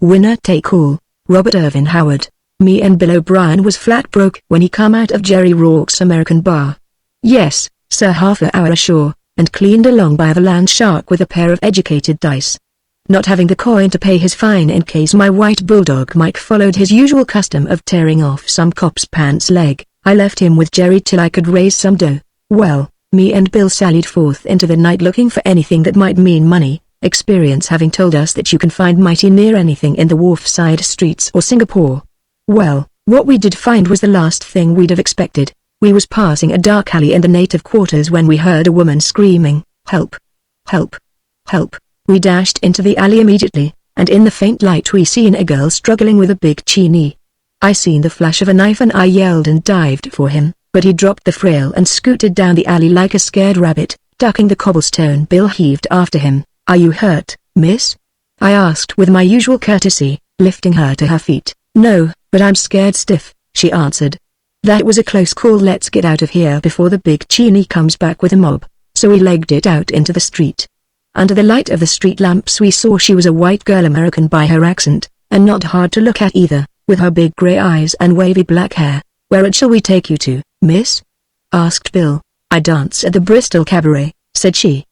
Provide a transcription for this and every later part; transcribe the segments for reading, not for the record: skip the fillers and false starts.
Winner take all. Robert Ervin Howard. Me and Bill O'Brien was flat broke when he come out of Jerry Rourke's American bar. Yes, sir, half an hour ashore, and cleaned along by the land shark with a pair of educated dice. Not having the coin to pay his fine in case my white bulldog Mike followed his usual custom of tearing off some cop's pants leg, I left him with Jerry till I could raise some dough. Well, me and Bill sallied forth into the night looking for anything that might mean money, experience having told us that you can find mighty near anything in the wharf-side streets or Singapore. Well, what we did find was the last thing we'd have expected. We was passing a dark alley in the native quarters when we heard a woman screaming, "Help! Help! Help!" We dashed into the alley immediately, and in the faint light we seen a girl struggling with a big chini. I seen the flash of a knife and I yelled and dived for him, but he dropped the frail and scooted down the alley like a scared rabbit, ducking the cobblestone. Bill heaved after him. "Are you hurt, miss?" I asked with my usual courtesy, lifting her to her feet. "No, but I'm scared stiff," she answered. "That was a close call. Let's get out of here before the big chini comes back with a mob." So we legged it out into the street. Under the light of the street lamps we saw she was a white girl, American by her accent, and not hard to look at either, with her big grey eyes and wavy black hair. "Where shall we take you to, miss?" asked Bill. "I dance at the Bristol Cabaret," said she.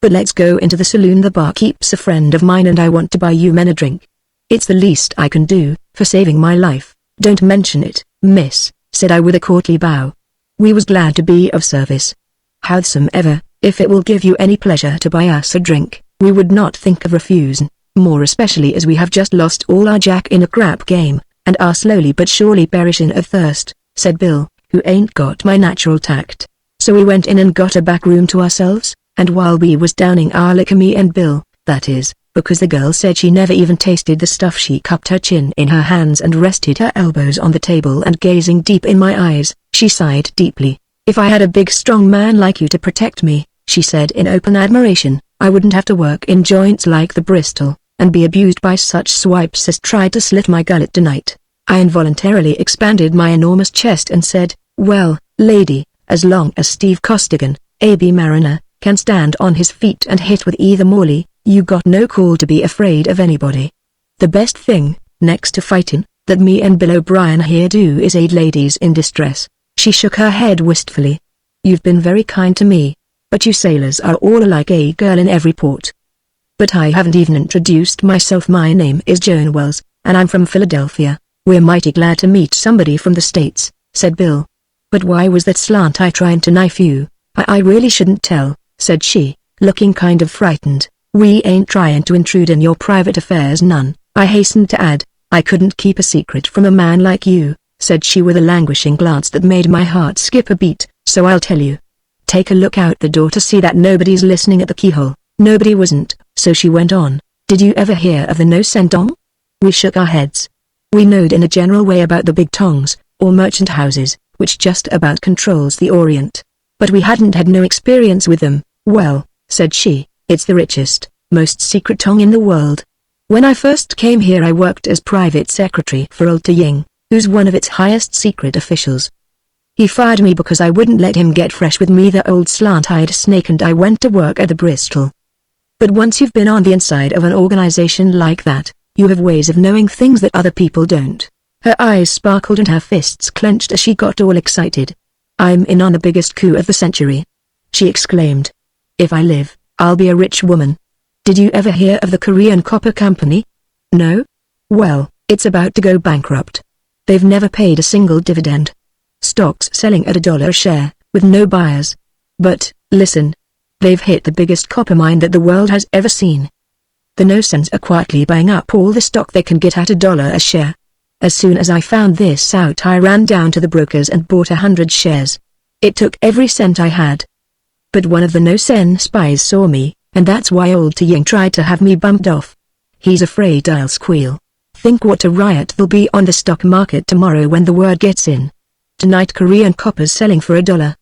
"But let's go into the saloon. The barkeep's a friend of mine and I want to buy you men a drink." "It's the least I can do, for saving my life." "Don't mention it, miss," said I with a courtly bow. We was glad to be of service. Howsomever, if it will give you any pleasure to buy us a drink, we would not think of refusing, more especially as we have just lost all our jack in a crap game, and are slowly but surely perishing of thirst, said Bill, who ain't got my natural tact. So we went in and got a back room to ourselves, and while we was downing our liquor, me and Bill, that is, because the girl said she never even tasted the stuff, she cupped her chin in her hands and rested her elbows on the table, and gazing deep in my eyes, she sighed deeply. "If I had a big strong man like you to protect me," she said in open admiration, "I wouldn't have to work in joints like the Bristol, and be abused by such swipes as tried to slit my gullet tonight." I involuntarily expanded my enormous chest and said, "Well, lady, as long as Steve Costigan, A.B. Mariner, can stand on his feet and hit with either Morley, you got no call to be afraid of anybody. The best thing, next to fighting, that me and Bill O'Brien here do is aid ladies in distress." She shook her head wistfully. "You've been very kind to me, but you sailors are all alike, a girl in every port." "But I haven't even introduced myself. My name is Joan Wells, and I'm from Philadelphia." "We're mighty glad to meet somebody from the States," said Bill. "But why was that slant eye trying to knife you?" I really shouldn't tell," said she, looking kind of frightened. "We ain't trying to intrude in your private affairs none," I hastened to add. "I couldn't keep a secret from a man like you," said she with a languishing glance that made my heart skip a beat, "so I'll tell you. Take a look out the door to see that nobody's listening at the keyhole." Nobody wasn't, so she went on. "Did you ever hear of the no-cent tong?" We shook our heads. We knowed in a general way about the big tongs, or merchant houses, which just about controls the Orient. But we hadn't had no experience with them. "Well," said she, "it's the richest, most secret tong in the world. When I first came here I worked as private secretary for old Ying, who's one of its highest secret officials. He fired me because I wouldn't let him get fresh with me, the old slant-eyed snake, and I went to work at the Bristol. But once you've been on the inside of an organization like that, you have ways of knowing things that other people don't." Her eyes sparkled and her fists clenched as she got all excited. "I'm in on the biggest coup of the century," she exclaimed. "If I live, I'll be a rich woman. Did you ever hear of the Korean Copper Company?" "No?" "Well, it's about to go bankrupt. They've never paid a single dividend. Stocks selling at $1 a share, with no buyers. But, listen. They've hit the biggest copper mine that the world has ever seen. The no-cents are quietly buying up all the stock they can get at $1 a share. As soon as I found this out I ran down to the brokers and bought 100 shares. It took every cent I had. But one of the no-cent spies saw me, and that's why old Ying tried to have me bumped off. He's afraid I'll squeal. Think what a riot there'll be on the stock market tomorrow when the word gets in. Tonight Korean copper's selling for $1.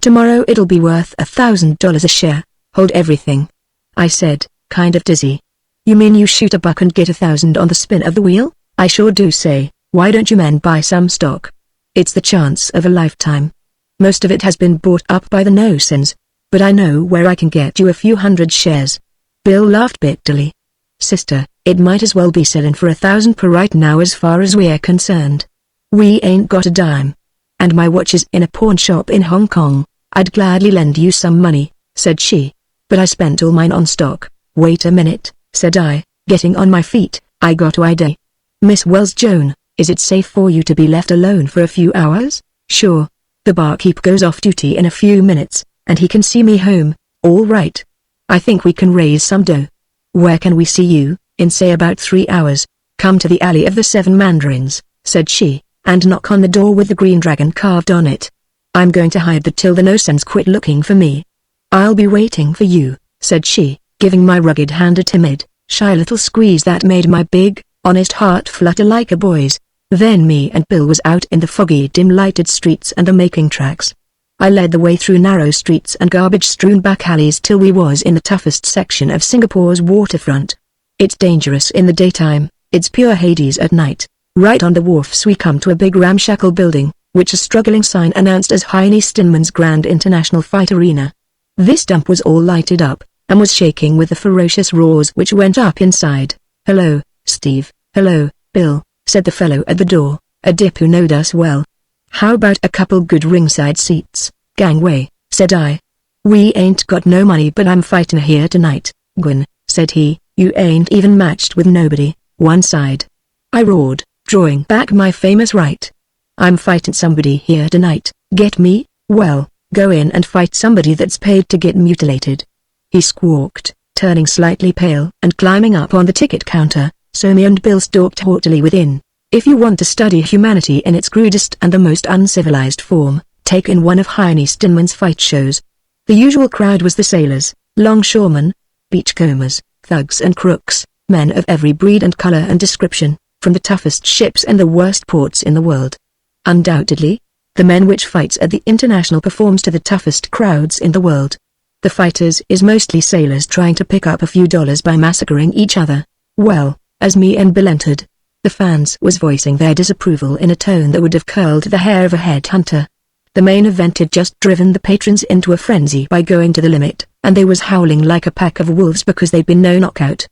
Tomorrow it'll be worth $1,000 a share. Hold everything," I said, kind of dizzy. "You mean you shoot a buck and get 1,000 on the spin of the wheel?" "I sure do say, why don't you men buy some stock? It's the chance of a lifetime. Most of it has been bought up by the no-cents, but I know where I can get you a few hundred shares." Bill laughed bitterly. Sister, it might as well be selling for $1,000 per right now as far as we're concerned. We ain't got a dime. And my watch is in a pawn shop in Hong Kong. I'd gladly lend you some money, said she. But I spent all mine on stock. Wait a minute, said I, getting on my feet. I got to idea. Miss Wells-Jones, is it safe for you to be left alone for a few hours? Sure. The barkeep goes off duty in a few minutes, and he can see me home. All right. I think we can raise some dough. Where can we see you? In say about 3 hours. Come to the alley of the 7 mandarins, said she, and knock on the door with the green dragon carved on it. I'm going to hide till the no-sense quit looking for me. I'll be waiting for you, said she, giving my rugged hand a timid, shy little squeeze that made my big, honest heart flutter like a boy's. Then me and Bill was out in the foggy dim-lighted streets and the making tracks. I led the way through narrow streets and garbage-strewn back alleys till we was in the toughest section of Singapore's waterfront. It's dangerous in the daytime, it's pure Hades at night. Right on the wharfs we come to a big ramshackle building, which a struggling sign announced as Heine Steinman's Grand International Fight Arena. This dump was all lighted up, and was shaking with the ferocious roars which went up inside. Hello, Steve. Hello, Bill, said the fellow at the door, a dip who knowed us well. How about a couple good ringside seats, gangway, said I. We ain't got no money but I'm fighting here tonight, Gwyn, said he, you ain't even matched with nobody, one side. I roared, drawing back my famous right. I'm fighting somebody here tonight, get me? Well, go in and fight somebody that's paid to get mutilated. He squawked, turning slightly pale and climbing up on the ticket counter, so me and Bill stalked haughtily within. If you want to study humanity in its crudest and the most uncivilized form, take in one of Heine Steinman's fight shows. The usual crowd was the sailors, longshoremen, beachcombers, thugs and crooks, men of every breed and color and description, from the toughest ships and the worst ports in the world. Undoubtedly, the men which fights at the international performs to the toughest crowds in the world. The fighters is mostly sailors trying to pick up a few dollars by massacring each other. Well, as me and Bill entered, the fans was voicing their disapproval in a tone that would have curled the hair of a headhunter. The main event had just driven the patrons into a frenzy by going to the limit, and they was howling like a pack of wolves because they'd been no knockout.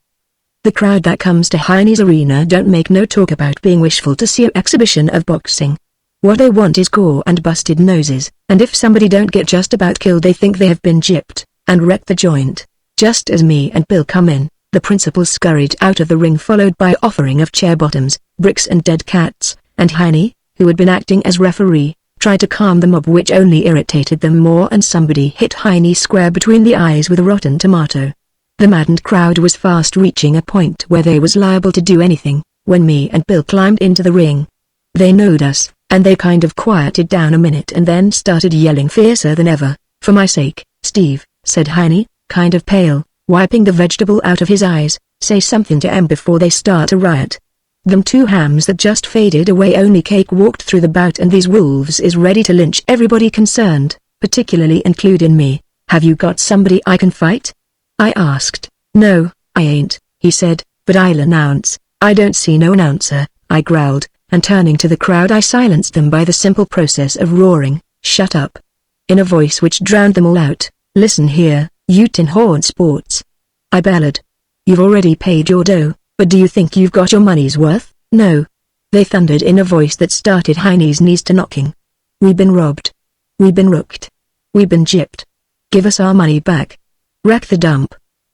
The crowd that comes to Heine's arena don't make no talk about being wishful to see an exhibition of boxing. What they want is gore and busted noses, and if somebody don't get just about killed they think they have been gypped, and wrecked the joint. Just as me and Bill come in, the principal scurried out of the ring followed by offering of chair bottoms, bricks and dead cats, and Heine, who had been acting as referee, tried to calm the mob which only irritated them more, and somebody hit Heine square between the eyes with a rotten tomato. The maddened crowd was fast reaching a point where they was liable to do anything, when me and Bill climbed into the ring. They knowed us, and they kind of quieted down a minute and then started yelling fiercer than ever. For my sake, Steve, said Heine, kind of pale, wiping the vegetable out of his eyes, say something to em before they start a riot. Them two hams that just faded away only cake walked through the bout, and these wolves is ready to lynch everybody concerned, particularly including me. Have you got somebody I can fight? I asked. No, I ain't, he said, but I'll announce. I don't see no announcer, I growled, and turning to the crowd I silenced them by the simple process of roaring, shut up. In a voice which drowned them all out, listen here, you tin horn sports. I bellowed. You've already paid your dough, but do you think you've got your money's worth? No. They thundered in a voice that started Heine's knees to knocking. We've been robbed. We've been rooked. We've been gypped. Give us our money back. Wreck the dump.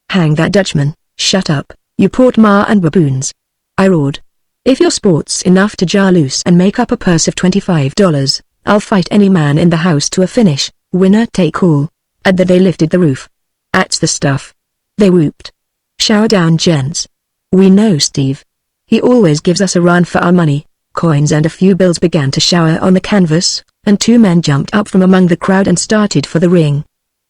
Hang that Dutchman. Shut up, you Portma and baboons. I roared. If you're sports enough to jar loose and make up a purse of $25, I'll fight any man in the house to a finish, winner take all. At that they lifted the roof. That's the stuff. They whooped. Shower down, gents. We know Steve. He always gives us a run for our money. Coins and a few bills began to shower on the canvas, and two men jumped up from among the crowd and started for the ring.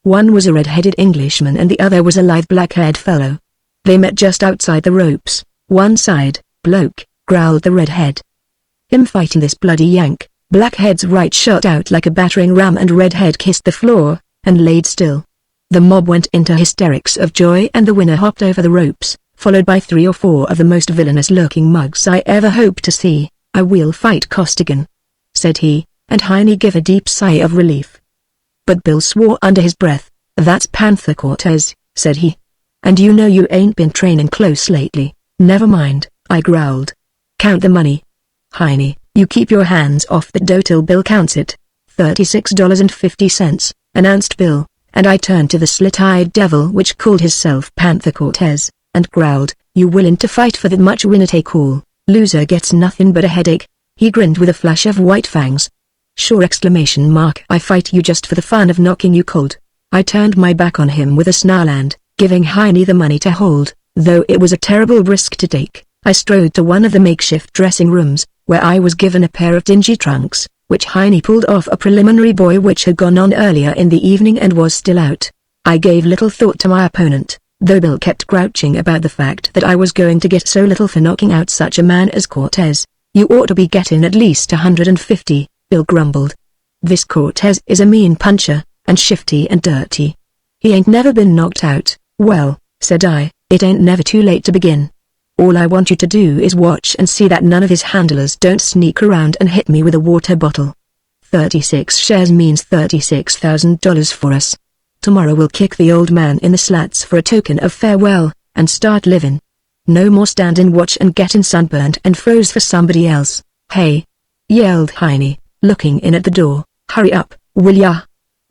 One was a red-headed Englishman and the other was a lithe black-haired fellow. They met just outside the ropes. One side, bloke, growled the redhead. Him fighting this bloody yank. Blackhead's right shot out like a battering ram and redhead kissed the floor, and laid still. The mob went into hysterics of joy and the winner hopped over the ropes, followed by 3 or 4 of the most villainous-looking mugs I ever hope to see. I will fight Costigan, said he, and Heine gave a deep sigh of relief. But Bill swore under his breath. That's Panther Cortez, said he. and you know you ain't been training close lately." "Never mind," I growled. "Count the money." "Heine, you keep your hands off the dough till Bill counts it." $36.50, announced Bill, and I turned to the slit-eyed devil which called himself Panther Cortez, and growled, "You willing to fight for that much? Winner take all, loser gets nothing but a headache." He grinned with a flash of white fangs. "Sure!" "I fight you just for the fun of knocking you cold." I turned my back on him with a snarl and, giving Heine the money to hold, though it was a terrible risk to take, I strode to one of the makeshift dressing rooms, where I was given a pair of dingy trunks, which Heine pulled off a preliminary boy which had gone on earlier in the evening and was still out. I gave little thought to my opponent, though Bill kept grouching about the fact that I was going to get so little for knocking out such a man as Cortez. "You ought to be getting at least 150, Bill grumbled. "This Cortez is a mean puncher, and shifty and dirty. He ain't never been knocked out." "Well," said I, "it ain't never too late to begin. All I want you to do is watch and see that none of his handlers don't sneak around and hit me with a water bottle. 36 shares means $36,000 for us. Tomorrow we'll kick the old man in the slats for a token of farewell, and start living. No more stand and watch and getting sunburned and froze for somebody else." "Hey!" yelled Heine, looking in at the door. "Hurry up, will ya?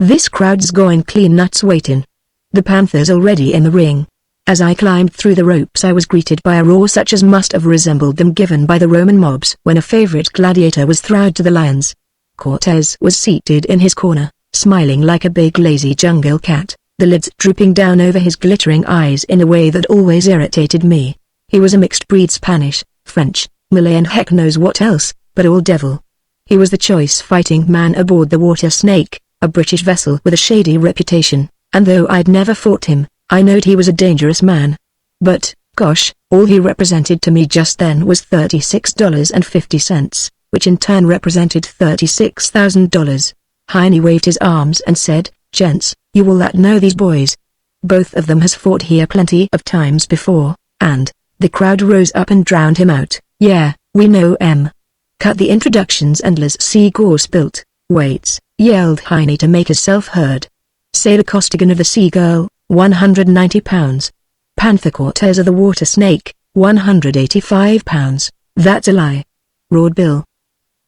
This crowd's going clean nuts waiting." The Panther's already in the ring. As I climbed through the ropes I was greeted by a roar such as must have resembled them given by the Roman mobs when a favorite gladiator was thrown to the lions. Cortez was seated in his corner, smiling like a big lazy jungle cat, the lids drooping down over his glittering eyes in a way that always irritated me. He was a mixed breed Spanish, French, Malay and heck knows what else, but all devil. He was the choice fighting man aboard the Water Snake, a British vessel with a shady reputation, and though I'd never fought him, I knowed he was a dangerous man. But, gosh, all he represented to me just then was $36.50, which in turn represented $36,000. Heine waved his arms and said, "Gents, you all that know these boys. Both of them has fought here plenty of times before," and the crowd rose up and drowned him out. "Yeah, we know 'em. Cut the introductions and let's see gore spilt." "Waits," yelled Heine to make himself heard. "Sailor Costigan of the Sea Girl, 190 pounds. Panther Cortez of the Water Snake, 185 pounds. "That's a lie," roared Bill.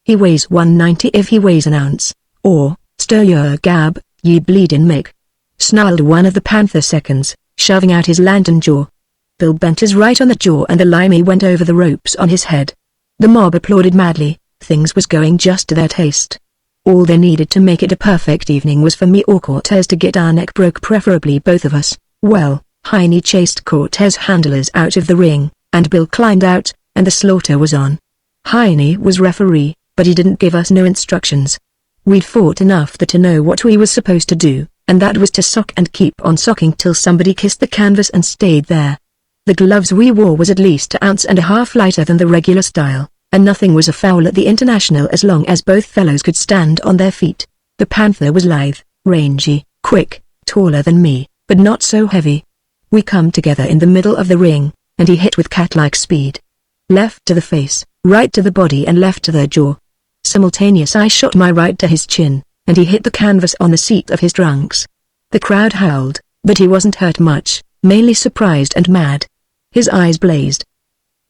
"He weighs 190 if he weighs an ounce. Or, stir your gab, ye bleedin' Mick," snarled one of the Panther seconds, shoving out his lantern jaw. Bill bent his right on the jaw and the limey went over the ropes on his head. The mob applauded madly, things was going just to their taste. All they needed to make it a perfect evening was for me or Cortez to get our neck broke, preferably both of us. Well, Heine chased Cortez handlers out of the ring, and Bill climbed out, and the slaughter was on. Heine was referee, but he didn't give us no instructions. We'd fought enough to know what we was supposed to do, and that was to sock and keep on socking till somebody kissed the canvas and stayed there. The gloves we wore was at least an ounce and a half lighter than the regular style, and nothing was a foul at the International as long as both fellows could stand on their feet. The Panther was lithe, rangy, quick, taller than me, but not so heavy. We come together in the middle of the ring, and he hit with cat-like speed. Left to the face, right to the body and left to the jaw. Simultaneous I shot my right to his chin, and he hit the canvas on the seat of his trunks. The crowd howled, but he wasn't hurt much, mainly surprised and mad. His eyes blazed.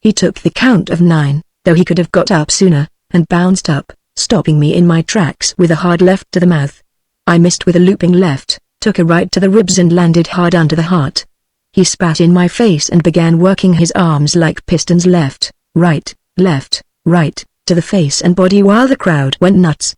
He took the count of 9. Though he could have got up sooner, and bounced up, stopping me in my tracks with a hard left to the mouth. I missed with a looping left, took a right to the ribs and landed hard under the heart. He spat in my face and began working his arms like pistons left, right, to the face and body while the crowd went nuts.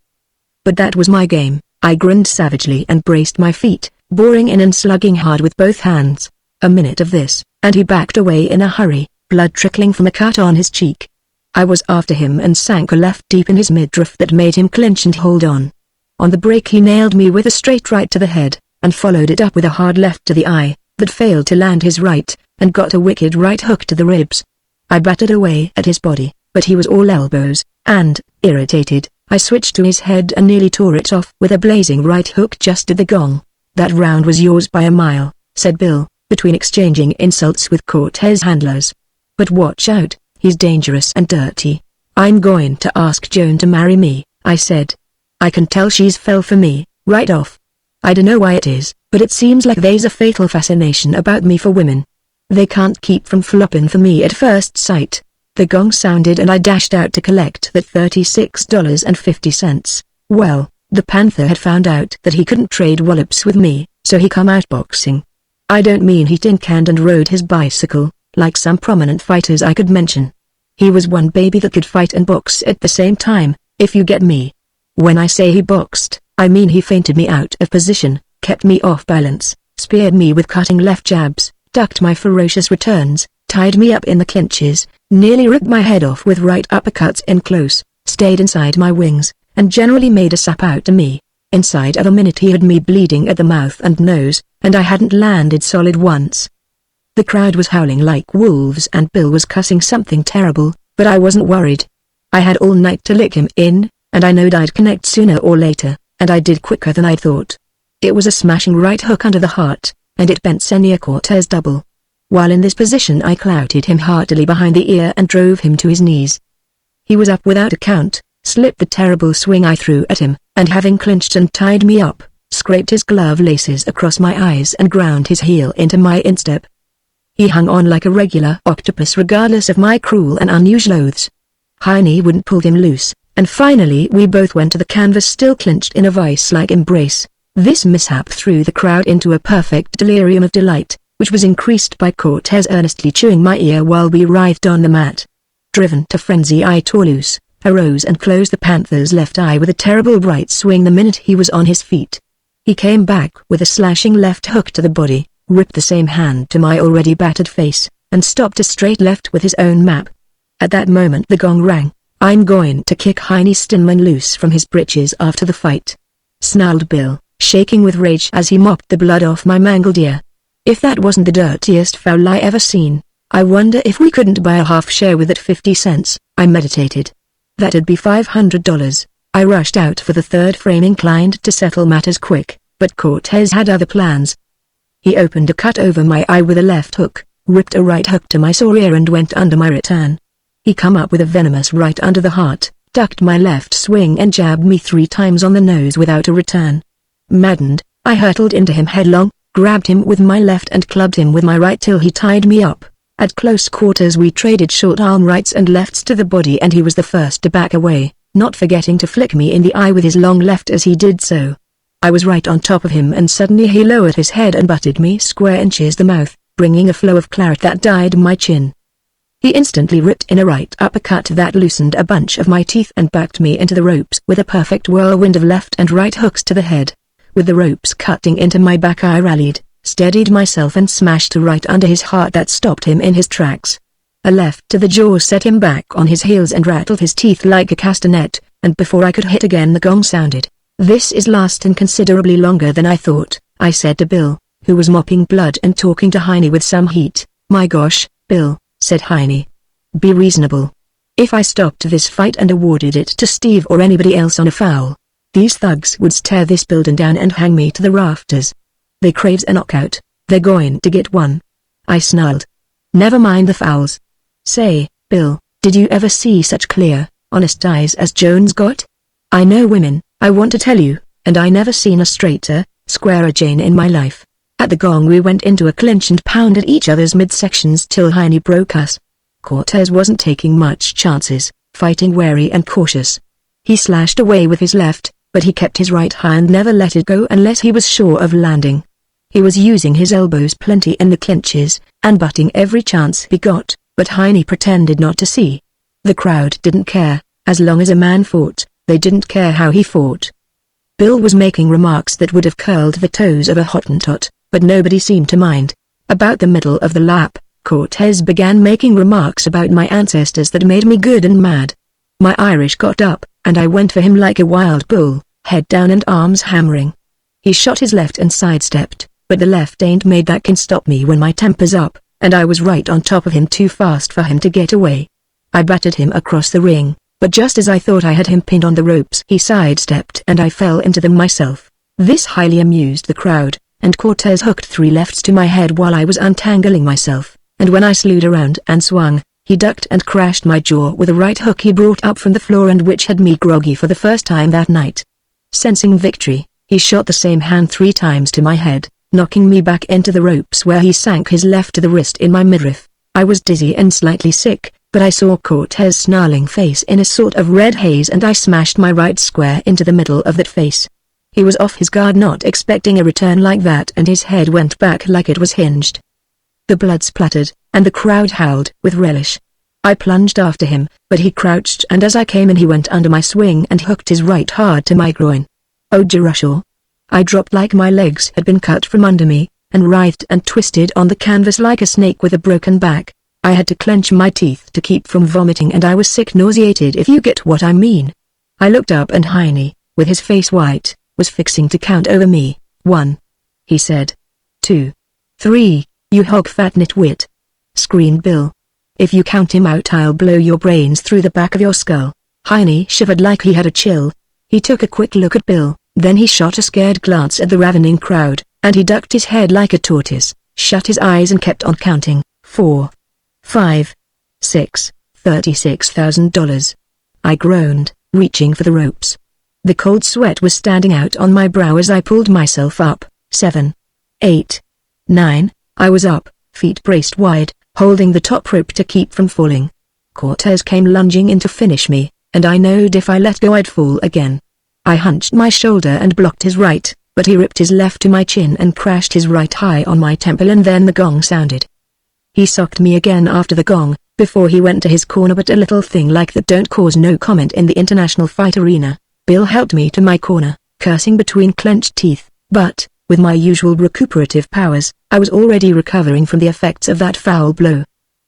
But that was my game. I grinned savagely and braced my feet, boring in and slugging hard with both hands. A minute of this, and he backed away in a hurry, blood trickling from a cut on his cheek. I was after him and sank a left deep in his midriff that made him clinch and hold on. On the break he nailed me with a straight right to the head, and followed it up with a hard left to the eye, but failed to land his right, and got a wicked right hook to the ribs. I battered away at his body, but he was all elbows, and, irritated, I switched to his head and nearly tore it off with a blazing right hook just at the gong. "That round was yours by a mile," said Bill, between exchanging insults with Cortez handlers. "But watch out. He's dangerous and dirty." "I'm going to ask Joan to marry me," I said. "I can tell she's fell for me, right off. I dunno why it is, but but it seems like there's a fatal fascination about me for women. They can't keep from flopping for me at first sight. The gong sounded and I dashed out to collect that $36.50. Well, the panther had found out that he couldn't trade wallops with me, so he come out boxing. I don't mean he tin-canned and rode his bicycle, like some prominent fighters I could mention. He was one baby that could fight and box at the same time, if you get me. When I say he boxed, I mean he feinted me out of position, kept me off balance, speared me with cutting left jabs, ducked my ferocious returns, tied me up in the clinches, nearly ripped my head off with right uppercuts in close, stayed inside my wings, and generally made a sap out to me. Inside of a minute he had me bleeding at the mouth and nose, and I hadn't landed solid once. The crowd was howling like wolves and Bill was cussing something terrible, but I wasn't worried. I had all night to lick him in, and I knowed I'd connect sooner or later, and I did quicker than I'd thought. It was a smashing right hook under the heart, and it bent Senior Cortez double. While in this position I clouted him heartily behind the ear and drove him to his knees. He was up without a count, slipped the terrible swing I threw at him, and having clinched and tied me up, scraped his glove laces across my eyes and ground his heel into my instep. He hung on like a regular octopus regardless of my cruel and unusual oaths. Heine wouldn't pull him loose, and finally we both went to the canvas still clinched in a vice-like embrace. This mishap threw the crowd into a perfect delirium of delight, which was increased by Cortez earnestly chewing my ear while we writhed on the mat. Driven to frenzy I tore loose, arose and closed the panther's left eye with a terrible right swing the minute he was on his feet. He came back with a slashing left hook to the body, ripped the same hand to my already battered face, and stopped a straight left with his own map. At that moment the gong rang. I'm going to kick Heine Steinman loose from his britches after the fight, snarled Bill, shaking with rage as he mopped the blood off my mangled ear. If that wasn't the dirtiest foul I ever seen, I wonder if we couldn't buy a half share with it 50 cents, I meditated. That'd be $500. I rushed out for the third frame inclined to settle matters quick, but Cortez had other plans. He opened a cut over my eye with a left hook, ripped a right hook to my sore ear and went under my return. He come up with a venomous right under the heart, ducked my left swing and jabbed me 3 times on the nose without a return. Maddened, I hurtled into him headlong, grabbed him with my left and clubbed him with my right till he tied me up. At close quarters we traded short arm rights and lefts to the body and he was the first to back away, not forgetting to flick me in the eye with his long left as he did so. I was right on top of him and suddenly he lowered his head and butted me square inches the mouth, bringing a flow of claret that dyed my chin. He instantly ripped in a right uppercut that loosened a bunch of my teeth and backed me into the ropes with a perfect whirlwind of left and right hooks to the head. With the ropes cutting into my back I rallied, steadied myself and smashed a right under his heart that stopped him in his tracks. A left to the jaw set him back on his heels and rattled his teeth like a castanet, and before I could hit again the gong sounded. This is lasting considerably longer than I thought, I said to Bill, who was mopping blood and talking to Heine with some heat. My gosh, Bill, said Heine. Be reasonable. If I stopped this fight and awarded it to Steve or anybody else on a foul, these thugs would tear this building down and hang me to the rafters. They craves a knockout, they're going to get one. I snarled. Never mind the fouls. Say, Bill, did you ever see such clear, honest eyes as Jones got? I know women, I want to tell you, and I never seen a straighter, squarer Jane in my life. At the gong we went into a clinch and pounded each other's midsections till Heine broke us. Cortez wasn't taking much chances, fighting wary and cautious. He slashed away with his left, but he kept his right hand, never let it go unless he was sure of landing. He was using his elbows plenty in the clinches, and butting every chance he got, but Heine pretended not to see. The crowd didn't care, as long as a man fought, they didn't care how he fought. Bill was making remarks that would have curled the toes of a Hottentot, but nobody seemed to mind. About the middle of the lap, Cortez began making remarks about my ancestors that made me good and mad. My Irish got up, and I went for him like a wild bull, head down and arms hammering. He shot his left and sidestepped, but the left ain't made that can stop me when my temper's up, and I was right on top of him too fast for him to get away. I battered him across the ring, but just as I thought I had him pinned on the ropes he sidestepped and I fell into them myself. This highly amused the crowd, and Cortez hooked 3 lefts to my head while I was untangling myself, and when I slewed around and swung, he ducked and crashed my jaw with a right hook he brought up from the floor and which had me groggy for the first time that night. Sensing victory, he shot the same hand 3 times to my head, knocking me back into the ropes where he sank his left to the wrist in my midriff. I was dizzy and slightly sick, but I saw Cortez's snarling face in a sort of red haze and I smashed my right square into the middle of that face. He was off his guard, not expecting a return like that, and his head went back like it was hinged. The blood splattered, and the crowd howled with relish. I plunged after him, but he crouched, and as I came in he went under my swing and hooked his right hard to my groin. Oh Jerusha! I dropped like my legs had been cut from under me, and writhed and twisted on the canvas like a snake with a broken back. I had to clench my teeth to keep from vomiting, and I was sick, nauseated, if you get what I mean. I looked up and Heine, with his face white, was fixing to count over me. 1. He said. 2. 3, you hog-fat nitwit. Screamed Bill. If you count him out I'll blow your brains through the back of your skull. Heine shivered like he had a chill. He took a quick look at Bill, then he shot a scared glance at the ravening crowd, and he ducked his head like a tortoise, shut his eyes and kept on counting. 4. 5. 6. $36,000. I groaned, reaching for the ropes. The cold sweat was standing out on my brow as I pulled myself up. 7. 8. 9. I was up, feet braced wide, holding the top rope to keep from falling. Cortez came lunging in to finish me, and I knowed if I let go I'd fall again. I hunched my shoulder and blocked his right, but he ripped his left to my chin and crashed his right high on my temple, and then the gong sounded. He socked me again after the gong, before he went to his corner, but a little thing like that don't cause no comment in the international fight arena. Bill helped me to my corner, cursing between clenched teeth, but, with my usual recuperative powers, I was already recovering from the effects of that foul blow.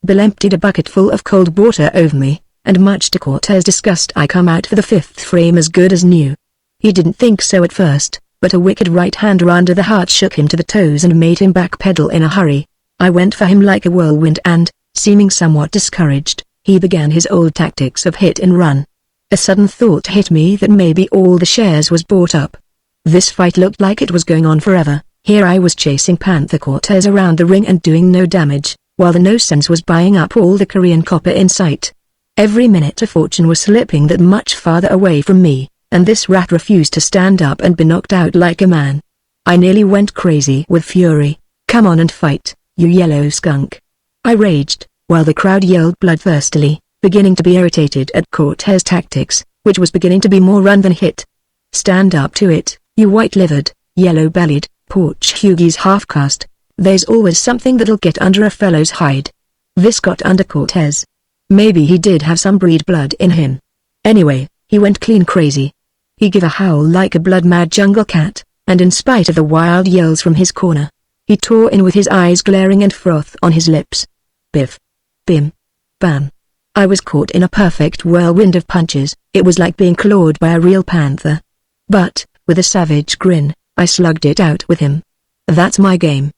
Bill emptied a bucket full of cold water over me, and much to Cortez's disgust I come out for the 5th frame as good as new. He didn't think so at first, but a wicked right-hander under the heart shook him to the toes and made him backpedal in a hurry. I went for him like a whirlwind and, seeming somewhat discouraged, he began his old tactics of hit and run. A sudden thought hit me that maybe all the shares was bought up. This fight looked like it was going on forever. Here I was chasing Panther Cortez around the ring and doing no damage, while the no-sense was buying up all the Korean copper in sight. Every minute a fortune was slipping that much farther away from me, and this rat refused to stand up and be knocked out like a man. I nearly went crazy with fury. Come on and fight, you yellow skunk! I raged, while the crowd yelled bloodthirstily, beginning to be irritated at Cortez's tactics, which was beginning to be more run than hit. Stand up to it, you white-livered, yellow-bellied, Portuguese half-caste. There's always something that'll get under a fellow's hide. This got under Cortez. Maybe he did have some breed blood in him. Anyway, he went clean crazy. He gave a howl like a blood-mad jungle cat, and in spite of the wild yells from his corner, he tore in with his eyes glaring and froth on his lips. Biff. Bim. Bam. I was caught in a perfect whirlwind of punches. It was like being clawed by a real panther. But, with a savage grin, I slugged it out with him. That's my game.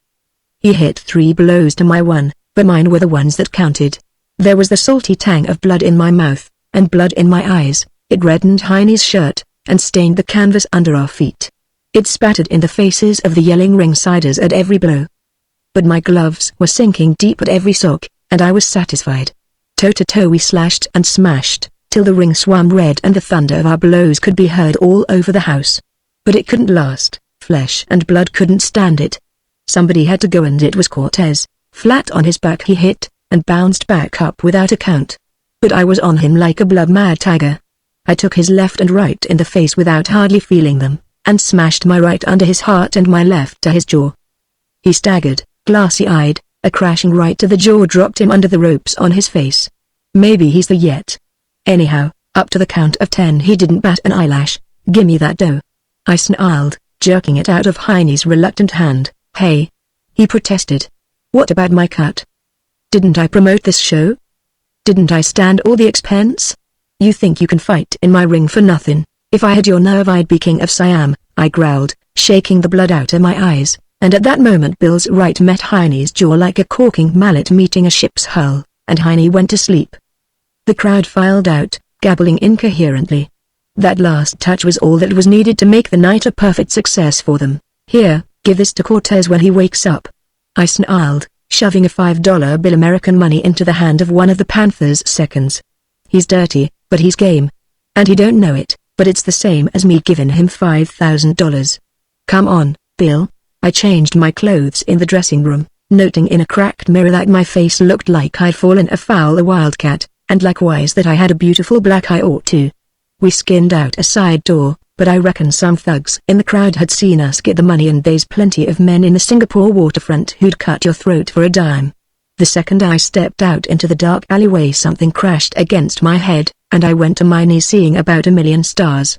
He hit 3 blows to my 1, but mine were the ones that counted. There was the salty tang of blood in my mouth, and blood in my eyes. It reddened Heine's shirt, and stained the canvas under our feet. It spattered in the faces of the yelling ringsiders at every blow. But my gloves were sinking deep at every sock, and I was satisfied. Toe-to-toe we slashed and smashed, till the ring swam red and the thunder of our blows could be heard all over the house. But it couldn't last. Flesh and blood couldn't stand it. Somebody had to go, and it was Cortez. Flat on his back he hit, and bounced back up without a count. But I was on him like a blood-mad tiger. I took his left and right in the face without hardly feeling them, and smashed my right under his heart and my left to his jaw. He staggered, glassy-eyed. A crashing right to the jaw dropped him under the ropes on his face. Maybe he's the yet. Anyhow, up to the count of 10 he didn't bat an eyelash. Gimme that dough. I snarled, jerking it out of Heine's reluctant hand. Hey! He protested. What about my cut? Didn't I promote this show? Didn't I stand all the expense? You think you can fight in my ring for nothing? If I had your nerve I'd be king of Siam, I growled, shaking the blood out of my eyes. And at that moment Bill's right met Heine's jaw like a caulking mallet meeting a ship's hull, and Heine went to sleep. The crowd filed out, gabbling incoherently. That last touch was all that was needed to make the night a perfect success for them. Here, give this to Cortez when he wakes up. I snarled, shoving a $5 bill American money into the hand of one of the Panther's seconds. He's dirty, but he's game. And he don't know it, but it's the same as me giving him $5,000. Come on, Bill. I changed my clothes in the dressing room, noting in a cracked mirror that my face looked like I'd fallen afoul a wildcat, and likewise that I had a beautiful black eye or two. We skinned out a side door, but I reckon some thugs in the crowd had seen us get the money, and there's plenty of men in the Singapore waterfront who'd cut your throat for a dime. The second I stepped out into the dark alleyway, something crashed against my head, and I went to my knees seeing about a million stars.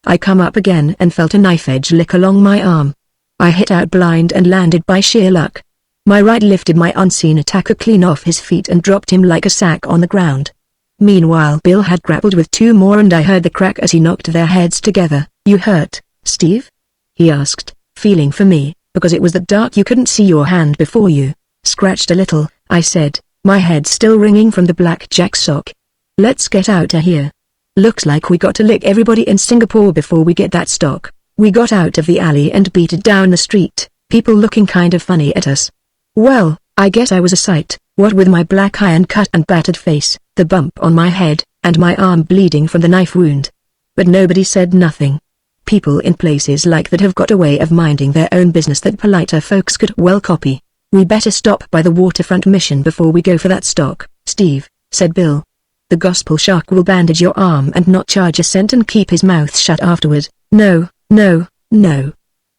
I come up again and felt a knife edge lick along my arm. I hit out blind and landed by sheer luck. My right lifted my unseen attacker clean off his feet and dropped him like a sack on the ground. Meanwhile Bill had grappled with two more, and I heard the crack as he knocked their heads together. "You hurt, Steve?" he asked, feeling for me, because it was that dark you couldn't see your hand before you. "Scratched a little," I said, my head still ringing from the blackjack sock. "Let's get out of here. Looks like we got to lick everybody in Singapore before we get that stock." We got out of the alley and beat it down the street, people looking kind of funny at us. Well, I guess I was a sight, what with my black eye and cut and battered face, the bump on my head, and my arm bleeding from the knife wound. But nobody said nothing. People in places like that have got a way of minding their own business that politer folks could well copy. "We better stop by the waterfront mission before we go for that stock, Steve," said Bill. "The gospel shark will bandage your arm and not charge a cent and keep his mouth shut afterward." "No, no,"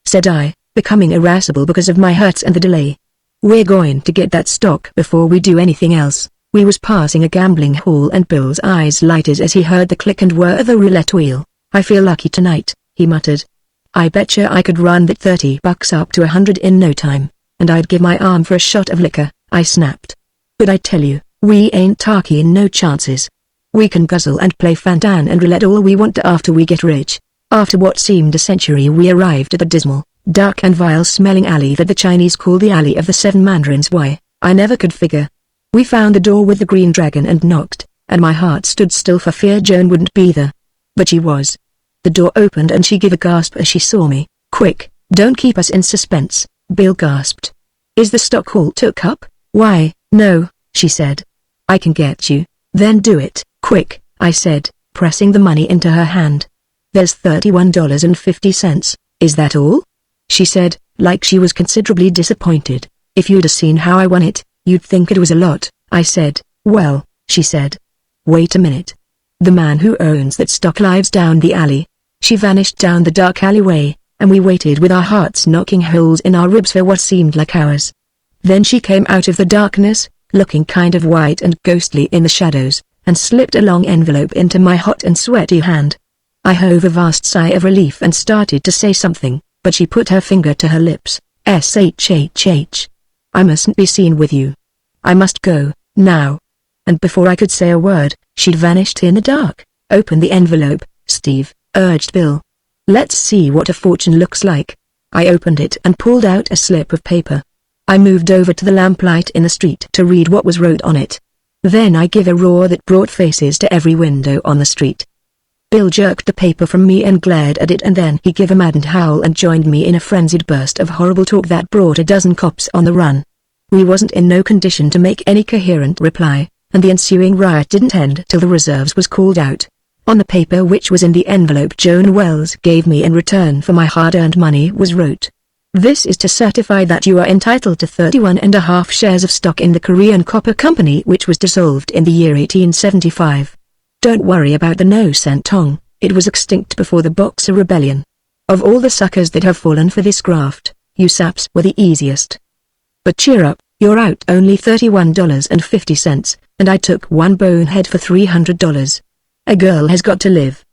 said I, becoming irascible because of my hurts and the delay. "We're going to get that stock before we do anything else." We was passing a gambling hall and Bill's eyes lighted as he heard the click and whir of the roulette wheel. "I feel lucky tonight," he muttered. "I betcha I could run that $30 up to 100 in no time, and I'd give my arm for a shot of liquor," I snapped. "But I tell you, we ain't taking no chances. We can guzzle and play Fantan and roulette all we want to after we get rich." After what seemed a century we arrived at the dismal, dark and vile-smelling alley that the Chinese call the Alley of the Seven Mandarins. Why, I never could figure. We found the door with the green dragon and knocked, and my heart stood still for fear Joan wouldn't be there. But she was. The door opened and she gave a gasp as she saw me. "Quick, don't keep us in suspense," Bill gasped. "Is the stock all took up?" "Why, no," she said. "I can get you." "Then do it, quick," I said, pressing the money into her hand. "There's $31.50, is that all?" she said, like she was considerably disappointed. "If you'd have seen how I won it, you'd think it was a lot," I said. "Well," she said. "Wait a minute. The man who owns that stock lives down the alley." She vanished down the dark alleyway, and we waited with our hearts knocking holes in our ribs for what seemed like hours. Then she came out of the darkness, looking kind of white and ghostly in the shadows, and slipped a long envelope into my hot and sweaty hand. I hove a vast sigh of relief and started to say something, but she put her finger to her lips. "SHHH. I mustn't be seen with you. I must go, now." And before I could say a word, she'd vanished in the dark. "Open the envelope, Steve," urged Bill. "Let's see what a fortune looks like." I opened it and pulled out a slip of paper. I moved over to the lamplight in the street to read what was wrote on it. Then I gave a roar that brought faces to every window on the street. Bill jerked the paper from me and glared at it, and then he gave a maddened howl and joined me in a frenzied burst of horrible talk that brought a dozen cops on the run. We wasn't in no condition to make any coherent reply, and the ensuing riot didn't end till the reserves was called out. On the paper which was in the envelope Joan Wells gave me in return for my hard-earned money was wrote, "This is to certify that you are entitled to 31.5 shares of stock in the Korean Copper Company, which was dissolved in the year 1875. Don't worry about the no-cent tong, it was extinct before the Boxer Rebellion. Of all the suckers that have fallen for this graft, you saps were the easiest. But cheer up, you're out only $31.50, and I took one bonehead for $300. A girl has got to live."